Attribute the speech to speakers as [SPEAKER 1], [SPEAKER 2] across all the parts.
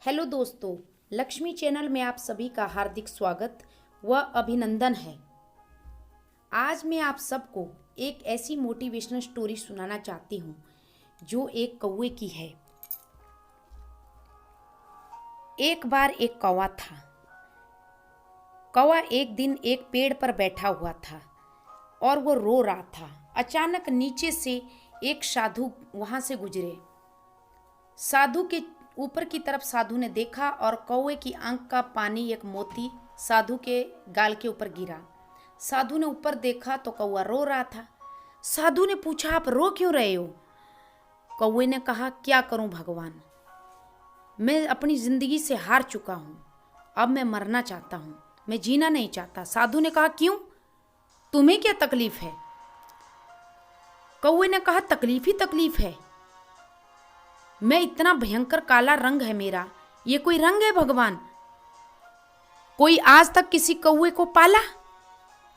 [SPEAKER 1] Hello दोस्तों, Lakshmi channel में आप सभी का हार्दिक स्वागत व अभिनंदन है। आज मैं आप सबको एक ऐसी मोटिवेशनल स्टोरी सुनाना चाहती हूँ जो एक कौवे की है। एक बार एक कौवा था। कौवा एक दिन एक पेड़ पर बैठा हुआ था और वो रो रहा था। अचानक नीचे से एक साधु वहाँ से गुजरे। साधु के ऊपर की तरफ साधु ने देखा और कौवे की आंख का पानी एक मोती साधु के गाल के ऊपर गिरा। साधु ने ऊपर देखा तो कौवा रो रहा था। साधु ने पूछा, आप रो क्यों रहे हो? कौवे ने कहा, क्या करूं भगवान, मैं अपनी जिंदगी से हार चुका हूं। अब मैं मरना चाहता हूं, मैं जीना नहीं चाहता। साधु ने कहा, क्यों, तुम्हें क्या तकलीफ है? कौवे ने कहा, तकलीफ ही तकलीफ है। मैं इतना भयंकर काला रंग है मेरा, ये कोई रंग है भगवान? कोई आज तक किसी कौवे को पाला?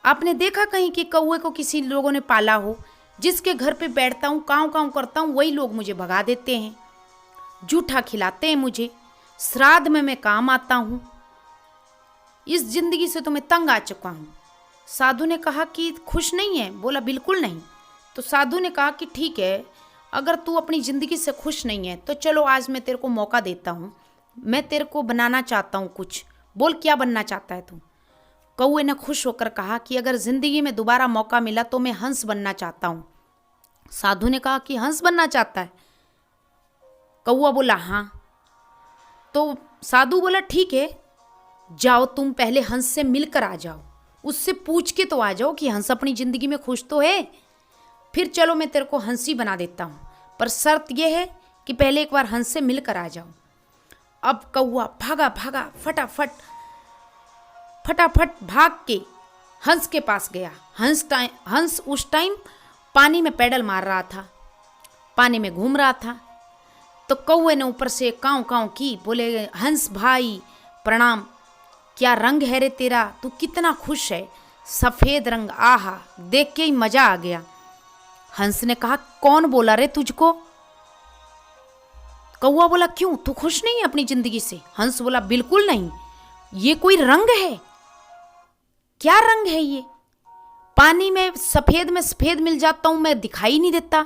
[SPEAKER 1] आपने देखा कहीं कि कौवे को किसी लोगों ने पाला हो? जिसके घर पे बैठता हूँ, काँव काँव करता हूँ, वही लोग मुझे भगा देते हैं, जूठा खिलाते हैं मुझे, श्राद्ध में मैं काम आता हूँ। इस जिंदगी से तो मैं तंग आ चुका हूँ। साधु ने कहा कि खुश नहीं है? बोला, बिल्कुल नहीं। तो साधु ने कहा कि ठीक है, अगर तू अपनी ज़िंदगी से खुश नहीं है तो चलो आज मैं तेरे को मौका देता हूँ, मैं तेरे को बनाना चाहता हूँ कुछ। बोल, क्या बनना चाहता है तू? कौवे ने खुश होकर कहा कि अगर ज़िंदगी में दोबारा मौका मिला तो मैं हंस बनना चाहता हूँ। साधु ने कहा कि हंस बनना चाहता है? कौवा बोला, हाँ। तो साधु बोला, ठीक है, जाओ तुम पहले हंस से मिलकर आ जाओ, उससे पूछ के तो आ जाओ कि हंस अपनी ज़िंदगी में खुश तो है, फिर चलो मैं तेरे को हंसी बना देता हूँ, पर शर्त यह है कि पहले एक बार हंस से मिलकर आ जाओ। अब कौवा भागा भागा फटाफट भाग के हंस के पास गया। हंस उस टाइम पानी में पैडल मार रहा था, पानी में घूम रहा था। तो कौवे ने ऊपर से काँव काँव की, बोले, हंस भाई प्रणाम, क्या रंग है रे तेरा, तू कितना खुश है, सफ़ेद रंग, आहा, देख के ही मज़ा आ गया। हंस ने कहा, कौन बोला रे तुझको? कौवा बोला, क्यों, तू खुश नहीं है अपनी जिंदगी से? हंस बोला, बिल्कुल नहीं। ये कोई रंग है? क्या रंग है ये? पानी में सफेद मिल जाता हूं मैं, दिखाई नहीं देता।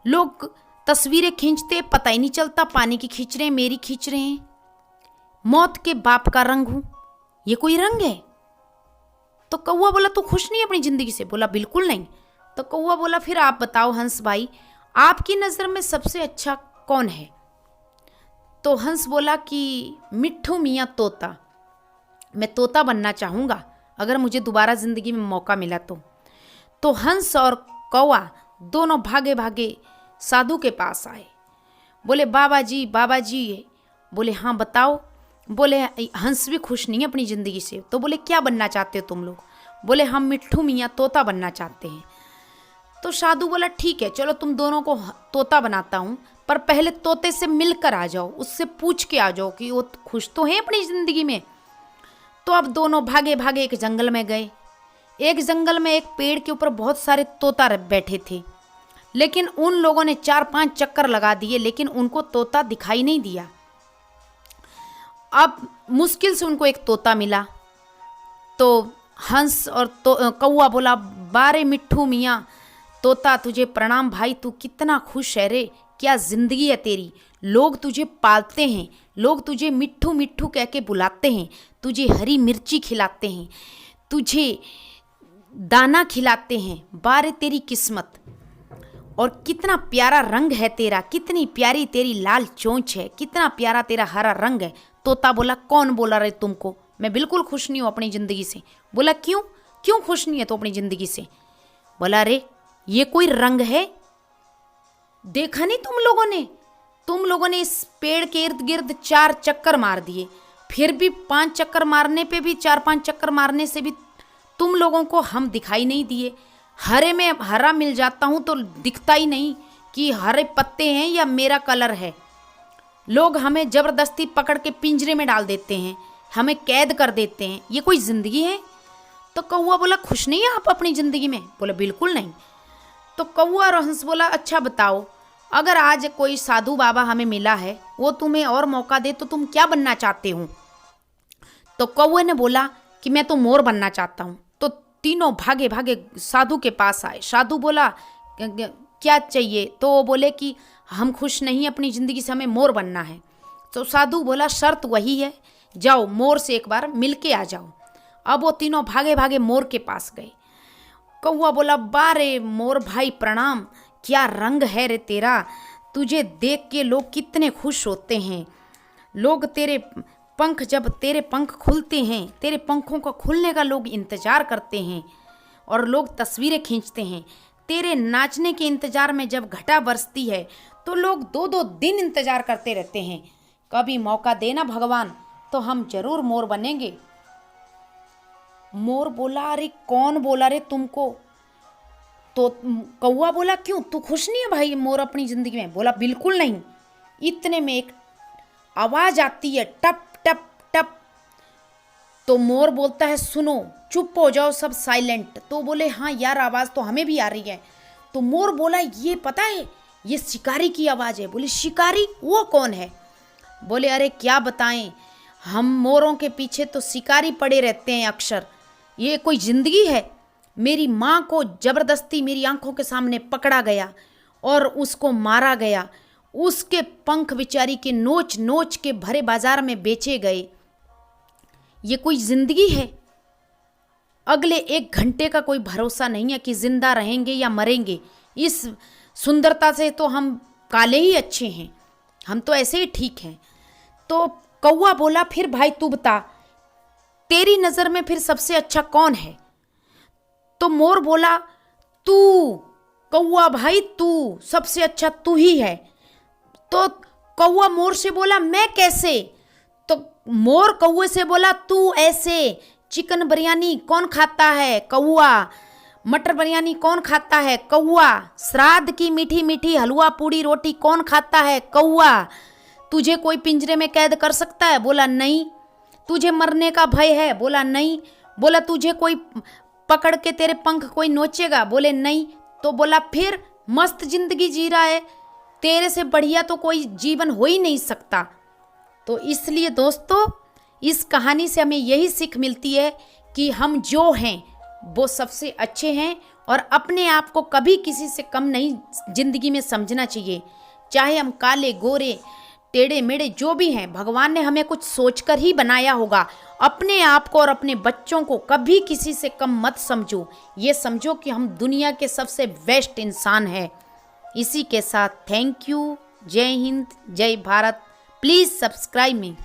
[SPEAKER 1] लोग तस्वीरें खींचते, पता ही नहीं चलता पानी की खींच रहे हैं, मेरी खींच रहे हैं। मौत के बाप का रंग हूं, ये कोई रंग है? तो कौवा बोला, तू खुश नहीं है अपनी जिंदगी से? बोला, बिल्कुल नहीं। तो कौवा बोला, फिर आप बताओ हंस भाई, आपकी नज़र में सबसे अच्छा कौन है? तो हंस बोला कि मिट्ठू मियाँ तोता, मैं तोता बनना चाहूँगा अगर मुझे दोबारा ज़िंदगी में मौका मिला तो। तो हंस और कौवा दोनों भागे भागे साधु के पास आए। बोले, बाबा जी। बोले, हाँ बताओ। बोले, हंस भी खुश नहीं है अपनी ज़िंदगी से। तो बोले, क्या बनना चाहते हो तुम लोग? बोले, हम मिट्ठू मियाँ तोता बनना चाहते हैं। तो साधु बोला, ठीक है, चलो तुम दोनों को तोता बनाता हूँ, पर पहले तोते से मिलकर आ जाओ, उससे पूछ के आ जाओ कि वो खुश तो है अपनी ज़िंदगी में। तो अब दोनों भागे भागे एक जंगल में गए। एक जंगल में एक पेड़ के ऊपर बहुत सारे तोता बैठे थे, लेकिन उन लोगों ने 4-5 चक्कर लगा दिए, लेकिन उनको तोता दिखाई नहीं दिया। अब मुश्किल से उनको एक तोता मिला। तो हंस और कौवा बोला, बारे मिट्ठू मियाँ तोता, तुझे प्रणाम भाई, तू कितना खुश है रे, क्या ज़िंदगी है तेरी, लोग तुझे पालते हैं, लोग तुझे मिट्ठू मिट्ठू कह के बुलाते हैं, तुझे हरी मिर्ची खिलाते हैं, तुझे दाना खिलाते हैं, बारे तेरी किस्मत, और कितना प्यारा रंग है तेरा, कितनी प्यारी तेरी लाल चोंच है, कितना प्यारा तेरा हरा रंग है। तोता बोला, कौन बोला रे तुमको, मैं बिल्कुल खुश नहीं हूँ अपनी ज़िंदगी से। बोला, क्यों खुश नहीं है तो अपनी ज़िंदगी से? बोला, रे ये कोई रंग है? देखा नहीं तुम लोगों ने इस पेड़ के इर्द गिर्द 4 चक्कर मार दिए, फिर भी 5 चक्कर मारने पे भी, 4-5 चक्कर मारने से भी तुम लोगों को हम दिखाई नहीं दिए। हरे में हरा मिल जाता हूँ तो दिखता ही नहीं कि हरे पत्ते हैं या मेरा कलर है। लोग हमें ज़बरदस्ती पकड़ के पिंजरे में डाल देते हैं, हमें कैद कर देते हैं, ये कोई ज़िंदगी है? तो कौवा बोला, खुश नहीं है आप अपनी ज़िंदगी में? बोला, बिल्कुल नहीं। तो कौवा और हंस बोला, अच्छा बताओ, अगर आज कोई साधु बाबा हमें मिला है, वो तुम्हें और मौका दे तो तुम क्या बनना चाहते हो? तो कौवे ने बोला कि मैं तो मोर बनना चाहता हूँ। तो तीनों भागे भागे साधु के पास आए। साधु बोला क्या चाहिए? तो वो बोले कि हम खुश नहीं, अपनी ज़िंदगी से हमें मोर बनना है। तो साधु बोला शर्त वही है, जाओ मोर से एक बार मिल के आ जाओ। अब वो तीनों भागे भागे मोर के पास गए। कौवा बोला बारे मोर भाई प्रणाम, क्या रंग है रे तेरा, तुझे देख के लोग कितने खुश होते हैं। लोग तेरे पंख, जब तेरे पंख खुलते हैं, तेरे पंखों का खुलने का लोग इंतज़ार करते हैं और लोग तस्वीरें खींचते हैं। तेरे नाचने के इंतज़ार में जब घटा बरसती है तो लोग 2-2 दिन इंतज़ार करते रहते हैं। कभी मौका देना भगवान, तो हम जरूर मोर बनेंगे। मोर बोला अरे कौन बोला रे तुमको? तो कौवा बोला क्यों, तू खुश नहीं है भाई मोर अपनी ज़िंदगी में? बोला बिल्कुल नहीं। इतने में एक आवाज़ आती है, टप टप टप। तो मोर बोलता है सुनो, चुप हो जाओ सब साइलेंट। तो बोले हाँ यार, आवाज़ तो हमें भी आ रही है। तो मोर बोला ये पता है, ये शिकारी की आवाज़ है। बोले शिकारी, वो कौन है? बोले अरे क्या बताएं, हम मोरों के पीछे तो शिकारी पड़े रहते हैं अक्सर। ये कोई ज़िंदगी है? मेरी माँ को ज़बरदस्ती मेरी आंखों के सामने पकड़ा गया और उसको मारा गया। उसके पंख बेचारी के नोच नोच के भरे बाजार में बेचे गए। ये कोई ज़िंदगी है? अगले 1 घंटे का कोई भरोसा नहीं है कि जिंदा रहेंगे या मरेंगे। इस सुंदरता से तो हम काले ही अच्छे हैं, हम तो ऐसे ही ठीक हैं। तो कौवा बोला फिर भाई तू बता, तेरी नज़र में फिर सबसे अच्छा कौन है? तो मोर बोला तू कौवा भाई, तू सबसे अच्छा तू ही है। तो कौवा मोर से बोला मैं कैसे? तो मोर कौवे से बोला तू ऐसे। चिकन बिरयानी कौन खाता है? कौवा। मटर बिरयानी कौन खाता है? कौवा। श्राद्ध की मीठी मीठी हलवा पूड़ी रोटी कौन खाता है? कौवा। तुझे कोई पिंजरे में कैद कर सकता है? बोला नहीं। तुझे मरने का भय है? बोला नहीं। बोला तुझे कोई पकड़ के तेरे पंख कोई नोचेगा? बोले नहीं। तो बोला फिर मस्त जिंदगी जी रहा है, तेरे से बढ़िया तो कोई जीवन हो ही नहीं सकता। तो इसलिए दोस्तों, इस कहानी से हमें यही सीख मिलती है कि हम जो हैं वो सबसे अच्छे हैं और अपने आप को कभी किसी से कम नहीं जिंदगी में समझना चाहिए। चाहे हम काले गोरे टेढ़े मेढ़े जो भी हैं, भगवान ने हमें कुछ सोचकर ही बनाया होगा। अपने आप को और अपने बच्चों को कभी किसी से कम मत समझो। ये समझो कि हम दुनिया के सबसे बेस्ट इंसान हैं। इसी के साथ थैंक यू। जय हिंद, जय भारत। Please subscribe me.